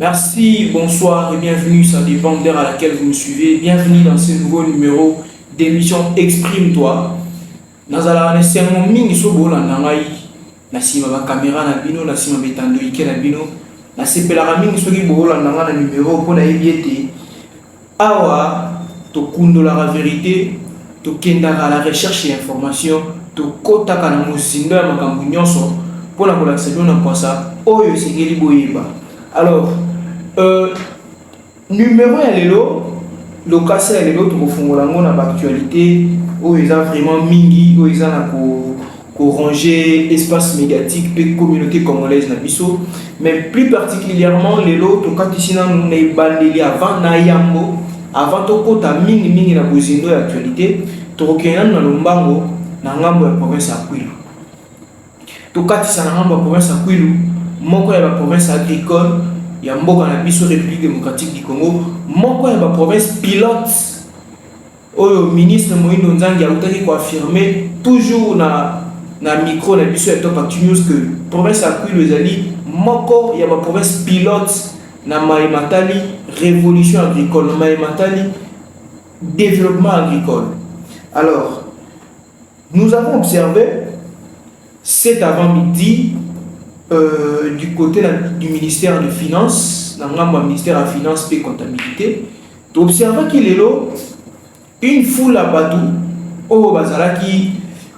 Merci, bonsoir et bienvenue, ça dépend de l'heure à laquelle vous me suivez. Bienvenue dans ce nouveau numéro d'émission Exprime-toi. Nazala ne c'est mon mingi so bola nangai na sima ba caméra na bino na sima betando ike na bino na sepela mingi so ki bola nanga na numéro pour na ebiete awa to kundola la vérité to kenda la recherche et information to kota kana musindo ya makambu nyonso pour na kola sebio na kwasa oyo segeli boyeba. Alors numéro ya lelo lokasa ya lelo tokofungola ngo na actualité oyo eza vraiment mingi oyo eza na ko ranger espace médiatique pe communauté congolaise na biso, mais plus particulièrement lelo tokatisi na na ebandeli avant na yambo avant tokota mingi na bozindo ya actualité tokokenda na lombango na ngambo ya province ya Kwilu. Tokatisa na ngambo ya province ya Kwilu moko ya ba province agricole ya mboka na biso République démocratique du Congo, moko ya ba province pilote oyo ministre Moïse Nzangi a utaki ko affirmer toujours na micro na biso ya Top Actu News que province ya Kwilu ezali moko ya ba province pilote na Maïmatali révolution agricole, Maïmatali développement agricole. Alors nous avons observé cet avant-midi du côté du ministère des Finances, dans le ministère des Finances et Comptabilité, tu observes qu'il est là une foule à Badou, au Bazala qui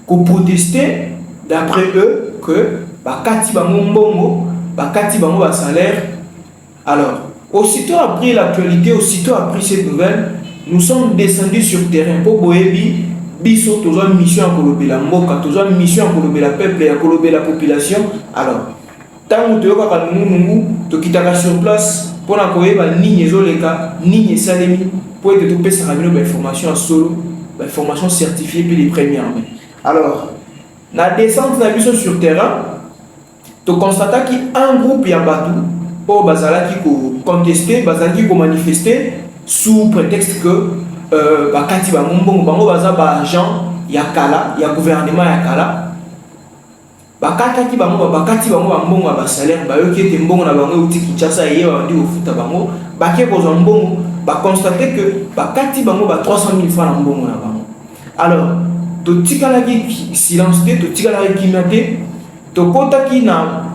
protestait d'après eux que Bakati Bango Mbongo, Bakati Bango va salaire. Alors, aussitôt après l'actualité, aussitôt après cette nouvelle, nous sommes descendus sur terrain pour Boebi. Biso toujours une mission à colober la mboka, toujours une mission à colober la peuple et à colober la population. Alors, tant que tu as nous quittera sur place pour la koyeba ni ezoleka ni salemi pour être topé ça ramène information à solo, information certifiée puis les premières mains. Alors, la descente na biso sur terrain, tu constates qu'un groupe ya batu au bazala qui contester, bazala qui manifester sous prétexte que bakati ba mbongo bango baza ba agent ya kala ya gouvernement ya kala bakati bango bakati bango ba mbongo ba salaire ba yoki ete mbongo na bango uti Kinshasa ye ba ndi ofuta bango baké kozwa mbongo ba constater que bakati bango ba 300 000 francs na mbongo na bango. Alors to tikala ki silence te to tikala ki kimate to kota ki na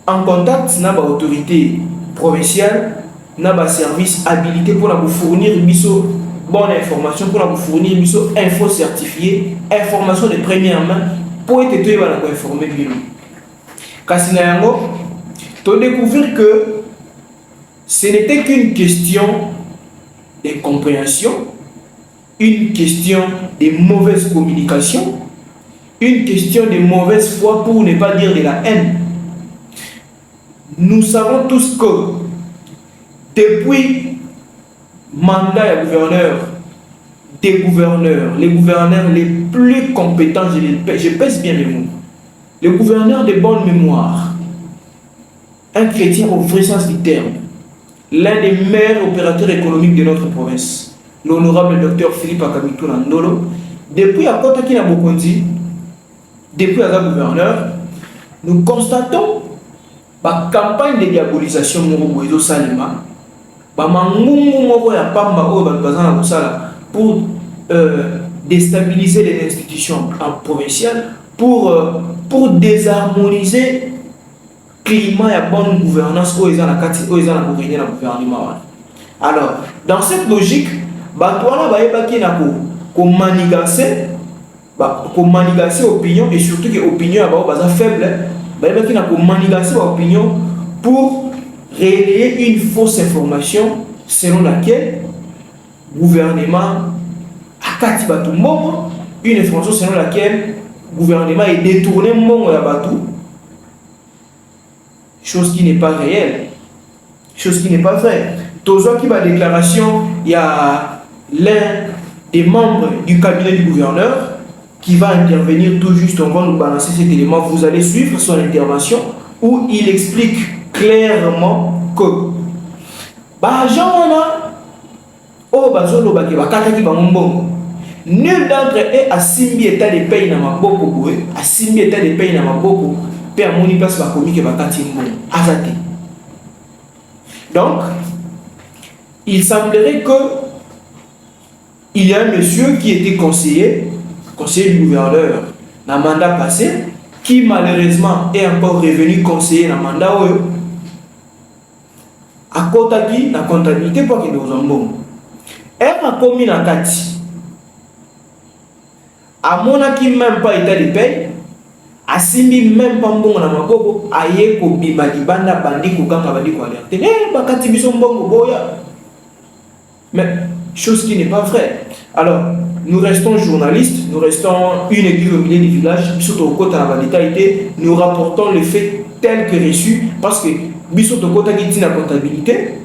en contact na ba autorité provinciale na ba service habilité pour vous fournir biso bonne information, pour vous fournir biso info certifiée, information de première main pour être informé de nous. Kasi na yango to découvrir que ce n'était qu'une question de compréhension, une question de mauvaise communication, une question de mauvaise foi pour ne pas dire de la haine. Nous savons tous que depuis mandat de gouverneur, des gouverneurs, les gouverneurs les plus compétents, je pèse bien les mots, le gouverneur de bonne mémoire, un chrétien au vrai sens du terme, l'un des meilleurs opérateurs économiques de notre province, l'honorable docteur Philippe Akamitou Nandolo, depuis à Kotaki na Bokondi, depuis à la gouverneur, nous constatons la campagne de diabolisation Moroboizo Salima, pour déstabiliser les institutions provinciales, pour désharmoniser le climat et bonne gouvernance au gouvernement. Alors, dans cette logique, manigancer opinion et surtout que l'opinion est faible, manigancer l'opinion pour relayer une fausse information selon laquelle le gouvernement a kati batu mbongo, une information selon laquelle le gouvernement est détourné mbongo ya batu, chose qui n'est pas réelle, chose qui n'est pas vraie. Tozo qui va déclaration, il y a l'un des membres du cabinet du gouverneur qui va intervenir tout juste, on va nous balancer cet élément, vous allez suivre son intervention où il explique clairement que nul d'entre eux a simbi état de pays na maboko, a simbi état de pays na maboko, pe amoni place ba komi ke bakati mbongo azate. Donc, il semblerait que il y a un monsieur qui était conseiller du gouverneur dans le mandat passé, qui malheureusement est encore revenu conseiller dans le mandat à côté de la comptabilité pour qu'il nous en bon. Elle a commis la carte. À mon qui même pas état de paye, à Simbi même pas bon na maboko, aye ko bimadi banda bandi ko kanga bandi ko alerter. Bakati biso mbongo boya. Mais chose qui n'est pas vraie. Alors, nous restons journalistes, nous restons une église au milieu du village, surtout au côté de la validité, nous rapportons les faits tels que reçus, parce que biso to kota qui la comptabilité,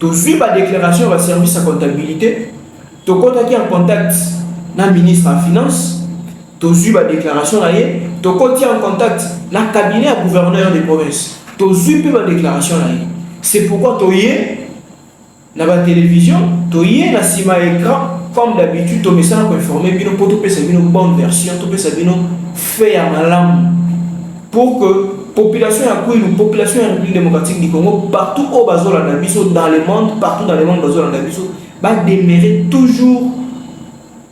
tu suis la déclaration va servir sa comptabilité, to kota qui en contact na ministre en finance, tu suis la déclaration là, to kota en contact la cabinet à gouverneur des provinces, tu suis la déclaration là. C'est pourquoi tu y na la télévision, tu y na sima écran, comme d'habitude, tu mets ça pour informer, bino pour tout faire une bonne version, tout faire une fait à malam pour que population la population République démocratique du Congo partout au bazola nabiso dans le monde, partout dans le monde bazola nabiso va demeurer toujours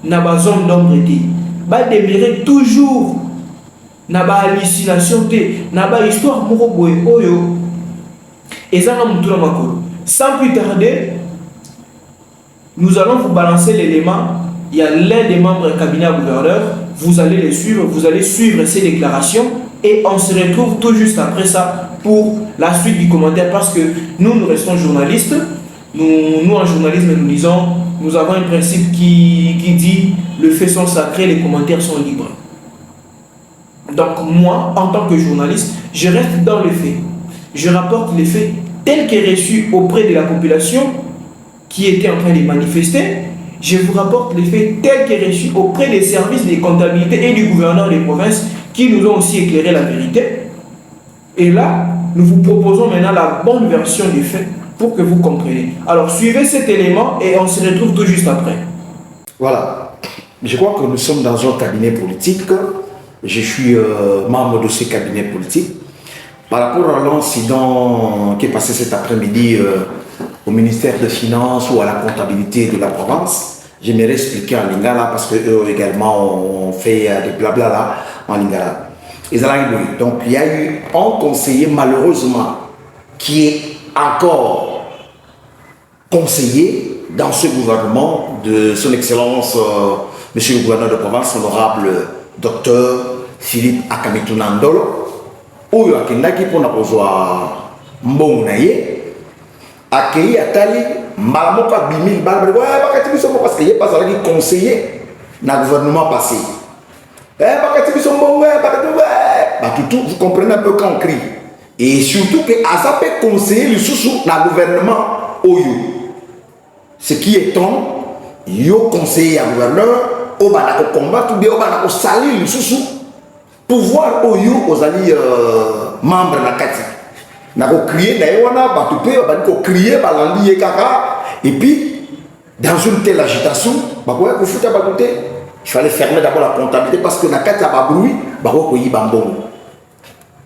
na ba zone d'ombre té, va demeurer toujours na ba hallucination té, na ba histoire moko boye oyo ezanga mutu na makolo. Sans plus tarder, nous allons vous balancer l'élément. Il y a l'un des membres du cabinet gouverneur. Vous allez les suivre, vous allez suivre ces déclarations et on se retrouve tout juste après ça pour la suite du commentaire parce que nous restons journalistes. Nous en journalisme, nous disons, nous avons un principe qui dit le fait sont sacrés, les commentaires sont libres. Donc moi, en tant que journaliste, je reste dans les faits. Je rapporte les faits tels qu'ils reçus auprès de la population qui était en train de manifester. Je vous rapporte les faits tels qu'ils reçus auprès des services de comptabilité et du gouverneur des provinces qui nous ont aussi éclairé la vérité. Et là, nous vous proposons maintenant la bonne version des faits pour que vous compreniez. Alors, suivez cet élément et on se retrouve tout juste après. Voilà. Je crois que nous sommes dans un cabinet politique. Je suis membre de ce cabinet politique. Par rapport à l'incident qui est passé cet après-midi au ministère des Finances ou à la comptabilité de la province, j'aimerais expliquer en lingala parce qu'eux également ont fait des blabla là en lingala. Donc il y a eu un conseiller malheureusement qui est encore conseiller dans ce gouvernement de son excellence monsieur le gouverneur de province, honorable docteur Philippe Akamituna Ndolo. Oyo akendaki pona kozwa mbongo na ye akei atali mbala moko abimi bala bakati biso moko parce que ye pas azalaki conseiller na gouvernement passé bakati biso mbongo bakati vous comprenez un peu quand on crie et surtout que aza pe conseiller lisusu na gouvernement oyo ce qui est temps yo conseiller à gouverneur o bana ko combattre ou bien o bana ko salir lisusu pouvoir oyo ozali membre na kati na ko crier na yona ba tout pe ba ko crier ba landi ye kaka et puis dans une telle agitation ba ko ko futa ba côté il fallait fermer d'abord la comptabilité parce que na kati ba bruit ba ko yi bambongo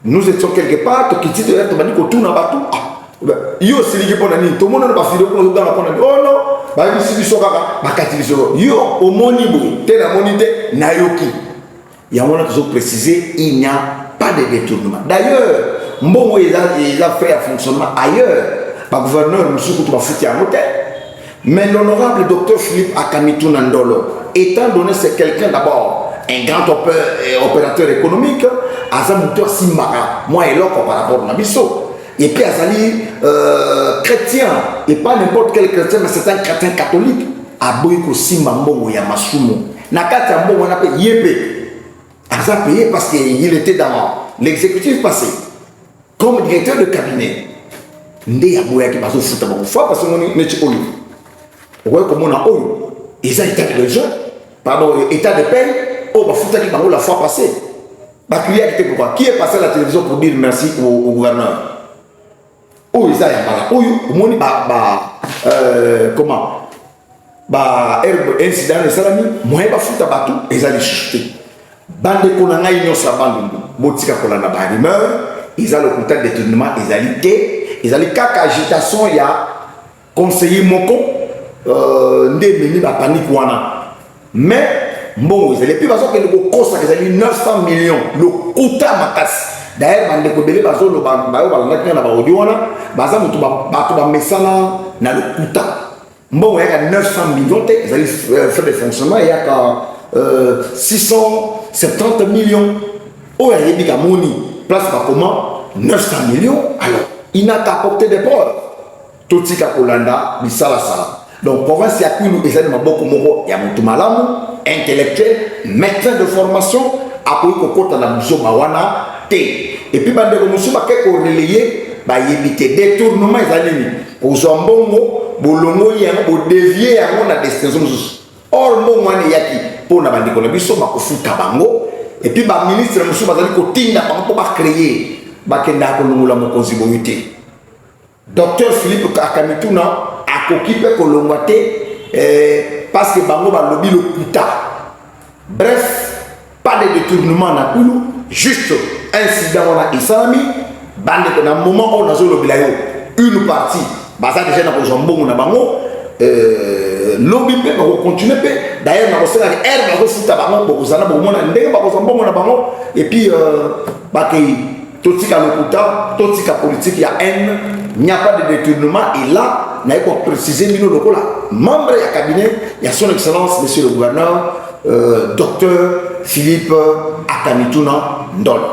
nous étions quelque part to kiti de être bani ko tout na ba tout yo siliki pona ni to mona ba filo ko dans la pona oh non ba bisi biso kaka ba kati biso yo au moni bo te na monité na yoki. Il y a un moment qu'ils ont précisé, il n'y a pas de détournement. D'ailleurs, bon, il a fait un fonctionnement ailleurs. Le gouverneur, M. Koutouma Fouti à l'hôtel. Mais l'honorable docteur Philippe Akamituna Ndolo, étant donné c'est quelqu'un d'abord, un grand opérateur économique, Azamuteur Simara, moi et l'autre par rapport à Nabiso. Et puis Azali, chrétien, et pas n'importe quel chrétien, mais c'est un chrétien catholique. Aboyko Simambo Yamasumo. Nakati Ambo, on appelle Yépe. A payé parce qu'il était dans l'exécutif passé comme directeur de cabinet. Ndé ya boya ki bazo futa ba fois parce que on est chez oyo. Ouais comme on a oyo. Ils ont été de jeu. Pardon, état de paie oh ba futa ki bango la fois passée. Ba crier qui était pourquoi qui est passé à la télévision pour dire merci au gouverneur. Oh ils ont ya oyo moni comment ba herbe incident de salami moi ba futa batou ils ont chuté. Bande konanga inyo sa bandu botika kolana ba rumeur ils ont le contact de détournement ils alité ils allaient kaka agitation il y a conseiller moko ndemeni ba panique wana mais bon ils allaient plus parce que le cost ça ils 900 millions le coût makas d'ailleurs bande ko belé bazo lo ba ba na ba audio wana baza mutu ba mesana na le coût bon il y a 900 millions ils allaient faire des fonctionnements il y a 670 millions oh il y a des gamoni place par comment 900 millions alors il n'a qu'à apporter des preuves tout ce Kolanda misala sala donc province ya kwinu ezali maboko moko ya mutu malamu intellectuel médecin de formation akoyi kokota na biso bawana te et puis bande ko musu ba ke ko relayer ba yebite détournement ezali ni kozwa mbongo bolongo yango bo dévier yango na destination musu or mbongo wana yaki pona bande ko na biso ba kofuta bango et puis ba ministre musu bazali ko tinda bango po ba créer ba kenda ko longola mokonzi boyuté docteur Philippe Akamituna a occupé Kolongwate parce que bango ba lobby le puta. Bref, pas de détournement na Kulu, juste incident on a islami, bande que dans moment on a zo lobby la yo, une partie, basa déjà na kozombo na bango lobby pe ba continuer pe d'ailleurs na kosala air ba kofuta bango bo kozana bo mona ndenge ba kozombo na bango et puis ba kei totika lokuta, totika politique, il y a haine, il n'y a pas de détournement. Et là, il faut préciser, nous, le membre du cabinet, il y a son excellence, monsieur le gouverneur, docteur Philippe Akamituna Ndolo.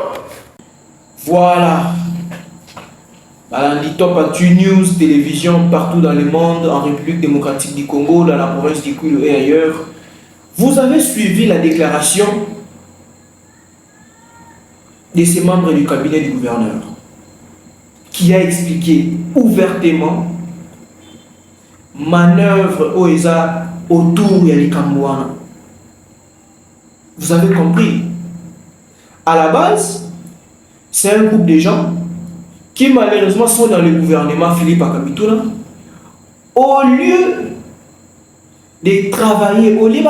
Voilà. Les top actu news, télévision, partout dans le monde, en République démocratique du Congo, dans la province du Kwilu et ailleurs. Vous avez suivi la déclaration de ces membres du cabinet du gouverneur qui a expliqué ouvertement manœuvre OESA autour de l'Ikambouana. Vous avez compris. À la base, c'est un groupe de gens qui malheureusement sont dans le gouvernement Philippe Akamituna. Au lieu de travailler, au lieu de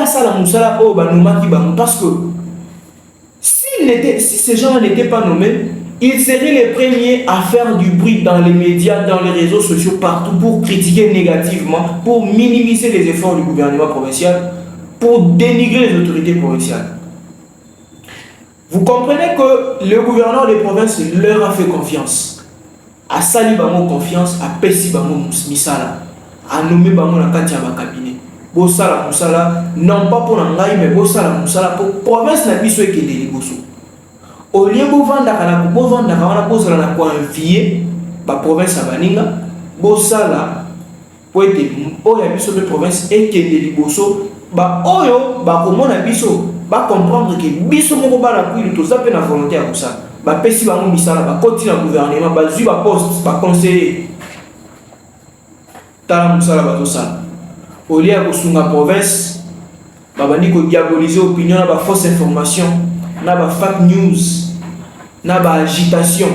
parce que si ces gens n'étaient pas nommés, ils seraient les premiers à faire du bruit dans les médias, dans les réseaux sociaux, partout, pour critiquer négativement, pour minimiser les efforts du gouvernement provincial, pour dénigrer les autorités provinciales. Vous comprenez que le gouverneur des provinces leur a fait confiance. A sali bango confiance, a pesi bango misala, a nommé bango na kati ya cabinet. Bosala musala, non pas pour l'angaï, mais bosala musala pour province na biso et kende liboso. Au lieu de vendre la confier la province à Baninga, bosala pour être au yabiso de province et kende liboso, ba oyo ba comment na biso ba comprendre que biso moko ba na kuilu to ça pe na volonté à ça. Ba pesi ba mo misala ba continue le gouvernement ba zu ba poste ba conseiller. Tala musala ba to ça. Au lieu de sunga province, babani ko diaboliser opinion na ba fausse information, na ba fake news, na ba agitation.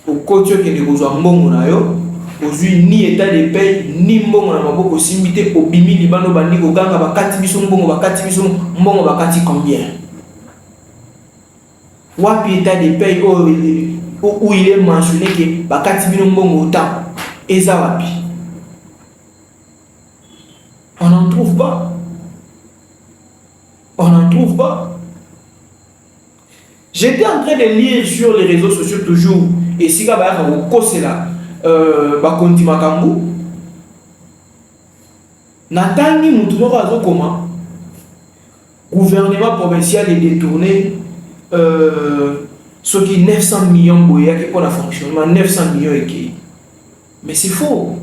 Au côté que de besoin mbongo na yo, ozui ni état de paix ni mbongo na maboko simbité obimi libano bandi ko ganga bakati biso mbongo bakati biso mbongo bakati combien. Wapi état de paix où il est mentionné que bakati bino mbongo autant eza wapi. On n'en trouve pas. On n'en trouve pas. J'étais en train de lire sur les réseaux sociaux toujours, et si là, Bakonti Makambu, Natani Moutounora comment gouvernement provincial est détourné ce qui 900 millions de pour le fonctionnement, 900 millions et qui. Mais c'est faux.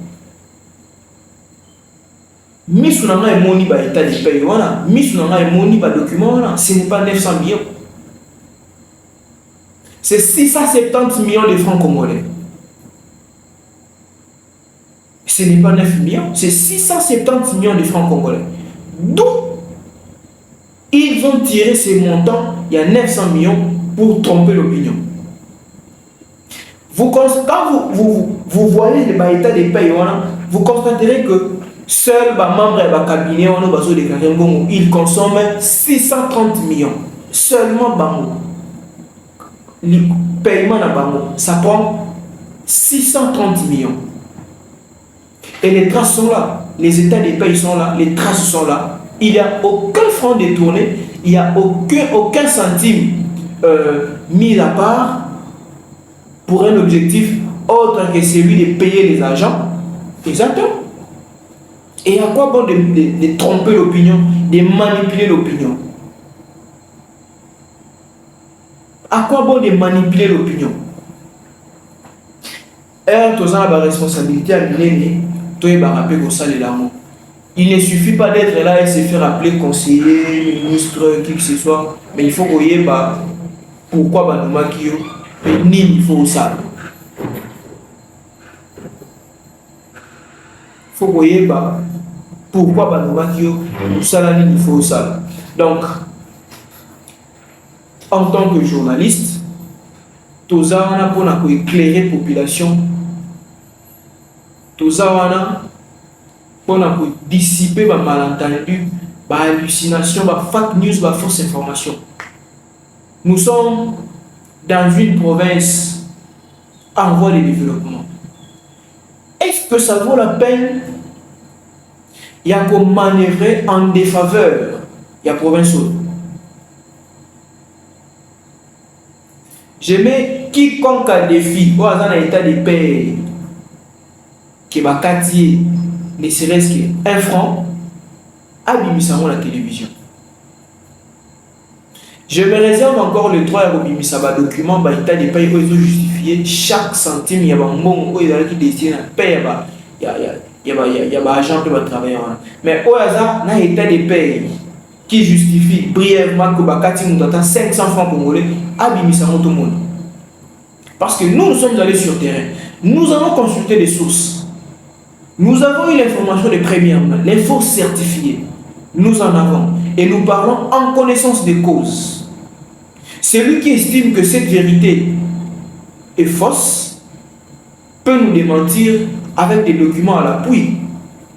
Misunanga et moni ba état de paye wana, misunanga et moni ba document wana, ce n'est pas 900 millions. C'est 670 millions de francs congolais. Ce n'est pas 9 millions, c'est 670 millions de francs congolais. D'où ils ont tiré ces montants, il y a 900 millions pour tromper l'opinion. Quand vous voyez les états de paye wana, vous constaterez que seul les membres du cabinet ils consomment 630 millions. Seulement bango. Le paiement na bango, ça prend 630 millions. Et les traces sont là. Les états des pays sont là. Les traces sont là. Il n'y a aucun franc détourné. Il n'y a aucun centime mis à part pour un objectif autre que celui de payer les agents. Exactement. Et à quoi bon de tromper l'opinion, de manipuler l'opinion? À quoi bon de manipuler l'opinion? Tous a la responsabilité à mener, il ne suffit pas d'être là et se faire appeler conseiller, ministre, qui que ce soit, mais il faut qu'on y ait pourquoi Banuma Kyo, ni il faut ça. Il faut qu'on y ait pourquoi Banuma Kyo, ça il faut ça. Donc, en tant que journaliste, tous a pour éclairer la population. Tout ça, pour dissiper les malentendus, les hallucinations, les fake news, les fausses informations. Nous sommes dans une province en voie de développement. Est-ce que ça vaut la peine? Il y a qu'on manœuvrer en défaveur. Il y a province. Je mets quiconque a défi, ou dans l'état de paix, qui va quartier, ne serait-ce qu'un franc, à Bimisamo la télévision. Je me réserve encore le droit à Bimisa document, l'état de paix, où ils ont justifié chaque centime, il y a un moment où ils ont destiné à payer, il y a un agent qui va travailler. Mais au hasard, il y a un état de paix qui justifie brièvement que Bakati nous attend 500 francs congolais à Bimisamo tout le monde. Parce que nous sommes allés sur le terrain, nous avons consulté des sources. Nous avons eu l'information de première main, l'info certifiée. Nous en avons. Et nous parlons en connaissance des causes. Celui qui estime que cette vérité est fausse peut nous démentir avec des documents à l'appui.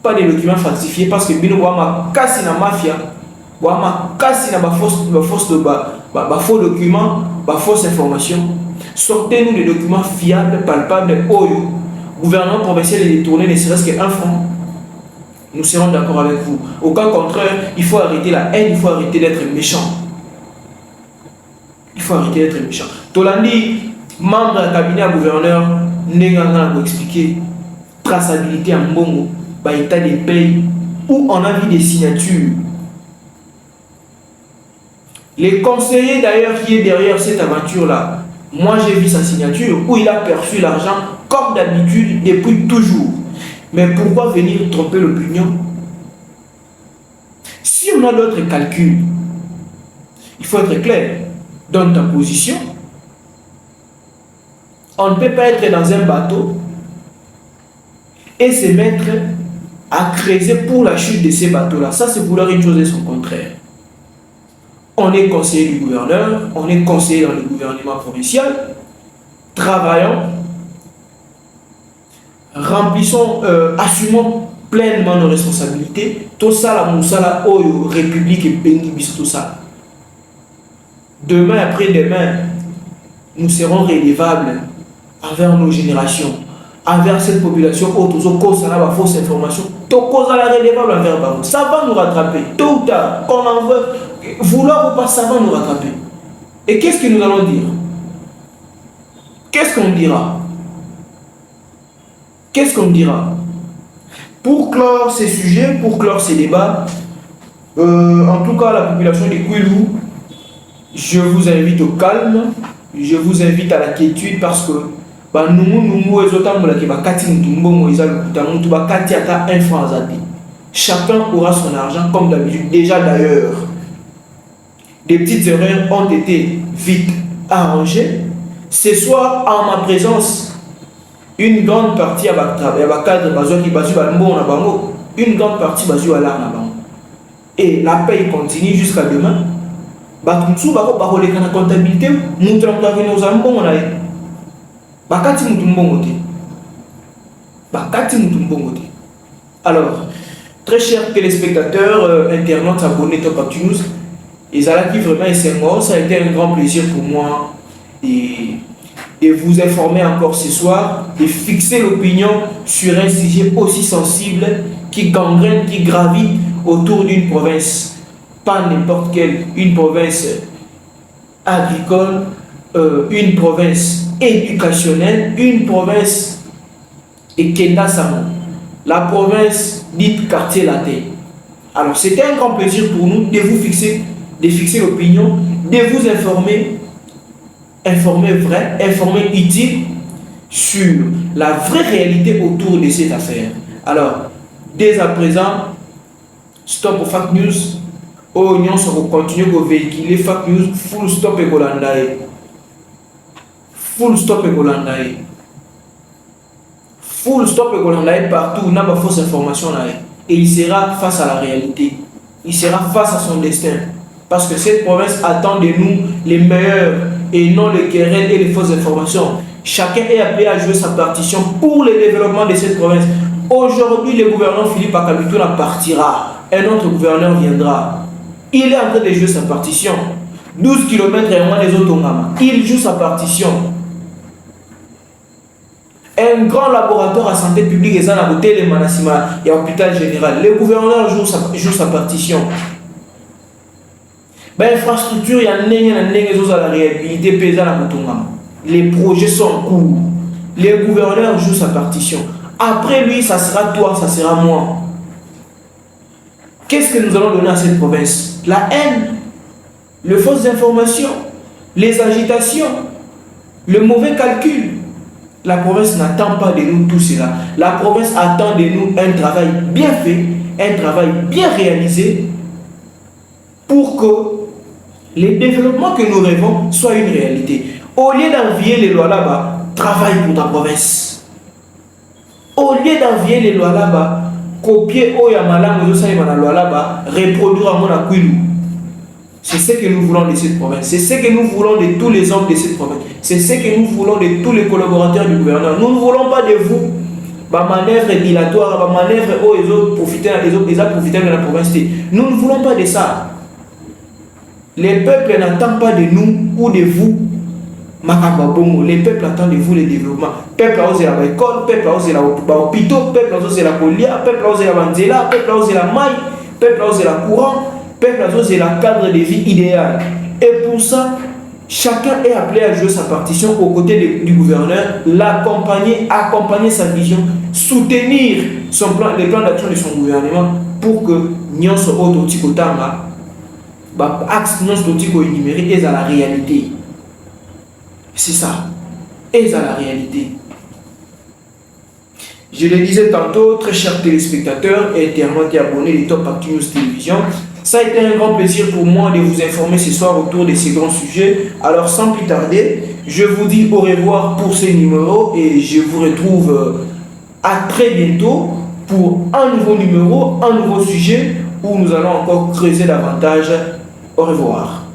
Pas des documents falsifiés parce que nous avons cassé la mafia, nous avons cassé la faux documents, la fausse information. Sortez-nous des documents fiables, palpables, oyo. Gouvernement provincial est détourné, ne serait-ce qu'un franc. Nous serons d'accord avec vous. Au cas contraire, il faut arrêter la haine, il faut arrêter d'être méchant. Il faut arrêter d'être méchant. Tolandi, membre du cabinet à gouverneur, n'a pas expliqué traçabilité en Mbongo, état des pays, où on a vu des signatures. Les conseillers d'ailleurs qui est derrière cette aventure-là, moi j'ai vu sa signature où il a perçu l'argent comme d'habitude depuis toujours. Mais pourquoi venir tromper l'opinion? Si on a d'autres calculs, il faut être clair dans ta position. On ne peut pas être dans un bateau et se mettre à creuser pour la chute de ces bateaux-là. Ça, c'est vouloir une chose et son contraire. On est conseiller du gouverneur, on est conseiller dans le gouvernement provincial, travaillons, remplissons, assumons pleinement nos responsabilités. Tout ça, la moussala, oyo, république et béni, tout ça. Demain, après-demain, nous serons redevables envers nos générations, envers cette population autour de la fausse information. Tout cause la redevable envers nous. Ça va nous rattraper. Tôt ou tard, qu'on en veut, vouloir ou pas, ça va nous rattraper. Et qu'est-ce que nous allons dire? Qu'est-ce qu'on dira? Qu'est-ce qu'on dira? Pour clore ces sujets, pour clore ces débats, en tout cas la population de Kwilu, je vous invite au calme, je vous invite à la quiétude parce que chacun aura son argent comme d'habitude. Déjà d'ailleurs, des petites erreurs ont été vite arrangées. Ce soir, en ma présence, une grande partie une grande partie et la paye continue jusqu'à demain. Comptabilité, alors, très chers téléspectateurs, internautes, abonnés Top Actu News, et Zalaki vraiment et ça a été un grand plaisir pour moi de vous informer encore ce soir, de fixer l'opinion sur un sujet aussi sensible qui gangrène, qui gravite autour d'une province, pas n'importe quelle, une province agricole, une province éducationnelle, une province Ekenda Samo, la province dite quartier latin. Alors c'était un grand plaisir pour nous de vous fixer, de fixer l'opinion, de vous informer, informer vrai, informer utile sur la vraie réalité autour de cette affaire. Alors, dès à présent, stop aux fake news. Oh, nous allons continuer à véhiculer fake news. Full stop et Golandae. Full stop et Golandae. Full stop et Golandae partout. N'a pas fausse information là. Et il sera face à la réalité. Il sera face à son destin. Parce que cette province attend de nous les meilleurs et non les querelles et les fausses informations. Chacun est appelé à jouer sa partition pour le développement de cette province. Aujourd'hui, le gouverneur Philippe Akamitouna partira. Un autre gouverneur viendra. Il est en train de jouer sa partition. 12 km et moins des autres. Il joue sa partition. Un grand laboratoire à santé publique est à côté de Manasima et à l'hôpital général. Le gouverneur joue sa partition. L'infrastructure, il y a la réhabilité pesant à Mutungama. Les projets sont en cours. Le gouverneur joue sa partition. Après lui, ça sera toi, ça sera moi. Qu'est-ce que nous allons donner à cette province? La haine, les fausses informations, les agitations, le mauvais calcul. La province n'attend pas de nous tout cela. La province attend de nous un travail bien fait, un travail bien réalisé pour que le développement que nous rêvons soit une réalité. Au lieu d'envier les lois là-bas, travaille pour ta province. Au lieu d'envier les lois là-bas, copier Oyamala, là-bas, reproduire à mon Aquilou. C'est ce que nous voulons de cette province. C'est ce que nous voulons de tous les hommes de cette province. C'est ce que nous voulons de tous les collaborateurs du gouvernement. Nous ne voulons pas de vous. Ma manœuvre dilatoire, ma manœuvre où ils ont profité de la province. Nous ne voulons pas de ça. Les peuples n'attendent pas de nous ou de vous. Les peuples attendent de vous le développement. Peuple a osé l'école, peuple a osé l'hôpital, peuple a osé la colia, peuple a osé la banzela, peuple a osé la maille, peuple a osé la courant, peuple a osé la cadre de vie idéal. Et pour ça, chacun est appelé à jouer sa partition aux côtés du gouverneur, l'accompagner, accompagner sa vision, soutenir son plan, les plans d'action de son gouvernement pour que nous soyons autotikotama, axe non autotiko numérique est à la réalité. C'est ça, est à la réalité. Je le disais tantôt, très chers téléspectateurs et internautes et abonnés de Top Actu News Télévision, ça a été un grand plaisir pour moi de vous informer ce soir autour de ces grands sujets. Alors sans plus tarder, je vous dis au revoir pour ces numéros et je vous retrouve à très bientôt pour un nouveau numéro, un nouveau sujet où nous allons encore creuser davantage. Au revoir.